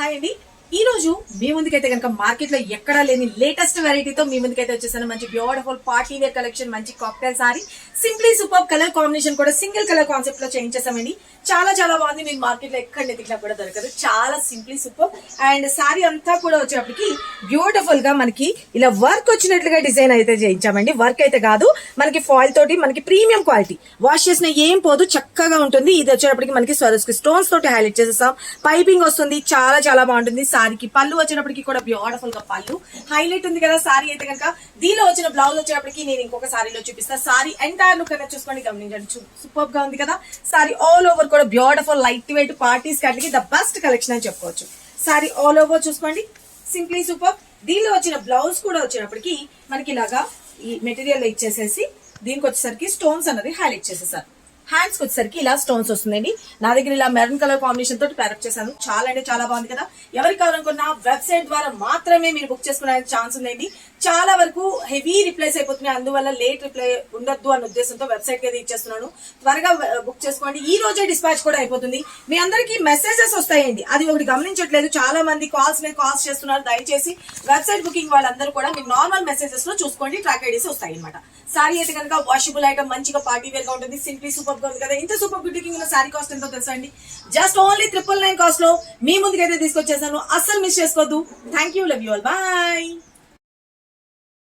Hi అండి. ఈ రోజు మీ ముందుకైతే కనుక మార్కెట్ లో ఎక్కడా లేని లేటెస్ట్ వెరైటీతో మీ ముందుకైతే వచ్చేసాను. మంచి బ్యూటిఫుల్ పార్టీ వేర్ కలెక్షన్, మంచి cocktail sorry, simply super colour combination కూడా సింగిల్ కలర్ కాన్సెప్ట్ లో చేంజ్ చేసామండి. చాలా చాలా బాగుంది. మీకు మార్కెట్ లో ఎక్కడ నెతికినా కూడా దొరకదు. చాలా సింప్లీ సూపర్. అండ్ సారీ అంతా కూడా వచ్చేటప్పటికి బ్యూటిఫుల్ గా మనకి ఇలా వర్క్ వచ్చినట్లుగా డిజైన్ అయితే చేయించామండి. వర్క్ అయితే కాదు, మనకి ఫాయిల్ తోటి మనకి ప్రీమియం క్వాలిటీ, వాష్ చేసిన ఏం పోదు, చక్కగా ఉంటుంది. ఇది వచ్చేటప్పటికి మనకి స్టోన్స్ తోటి హైలైట్ చేసేసాం. పైపింగ్ వస్తుంది, చాలా చాలా బాగుంటుంది. సారీకి పళ్ళు వచ్చేటప్పటికి కూడా బ్యూటిఫుల్ గా పళ్ళు హైలైట్ ఉంది కదా. సారీ అయితే కనుక దీనిలో వచ్చిన బ్లౌజ్ వచ్చేటప్పటికి నేను ఇంకొక సారీలో చూపిస్తా. సారీ ఎంటైర్ లుక్ అనేది చూసుకోండి, గమనించండి. సూపర్ గా ఉంది కదా. సారీ ఆల్ ఓవర్ కూడా బ్యూటిఫుల్ లైట్ వెయిట్ పార్టీస్ కట్లకి ద బెస్ట్ కలెక్షన్ అని చెప్పుకోవచ్చు. సారీ ఆల్ ఓవర్ చూసుకోండి, సింప్లీ సూపర్. దీనిలో వచ్చిన బ్లౌజ్ కూడా వచ్చేటప్పటికి మనకి ఇలాగా ఈ మెటీరియల్ ఇచ్చేసేసి దీనికి వచ్చేసరికి స్టోన్స్ అన్నది హైలైట్ చేసేసారు. హ్యాండ్స్ కి వచ్చేసరికి ఇలా స్టోన్స్ వస్తుందండి. నా దగ్గర ఇలా మెరూన్ కలర్ కాంబినేషన్ తోటి ప్యారప్ చేశాను. చాలా అంటే చాలా బాగుంది కదా. ఎవరికి కావాలనుకున్నా వెబ్సైట్ ద్వారా మాత్రమే మీరు బుక్ చేసుకునే ఛాన్స్ ఉందండి. చాలా వరకు హెవీ రిప్లైస్ అయిపోతున్నాయి, అందువల్ల లేట్ రిప్లై ఉండొద్దు అన్న ఉద్దేశంతో వెబ్సైట్ కి ఇచ్చేస్తున్నాను. త్వరగా బుక్ చేసుకోండి. ఈ రోజే డిస్పాచ్ కూడా అయిపోతుంది. మీ అందరికి మెసేజెస్ వస్తాయండి, అది ఒకటి గమనించట్లేదు. చాలా మంది కాల్స్ మీద కాల్స్ చేస్తున్నారు. దయచేసి వెబ్సైట్ బుకింగ్ వాళ్ళందరూ కూడా మీకు నార్మల్ మెసేజెస్ లో చూసుకోండి, ట్రాక్ ఐడీస్ వస్తాయి అనమాట. సారీ అయితే కనుక వాషబుల్ ఐటమ్, మంచిగా పార్టీ వేర్ గా ఉంటుంది. సింప్లీ సూపర్ గా ఉంది కదా. ఇంత super beauty king sorry cost ఎంతో తెలుసా అండి? జస్ట్ ఓన్లీ 999 కాస్ట్ లో మీ ముందుకైతే తీసుకొచ్చేసాను. అస్సలు మిస్ చేసుకోవద్దు. Thank you, love you all, bye.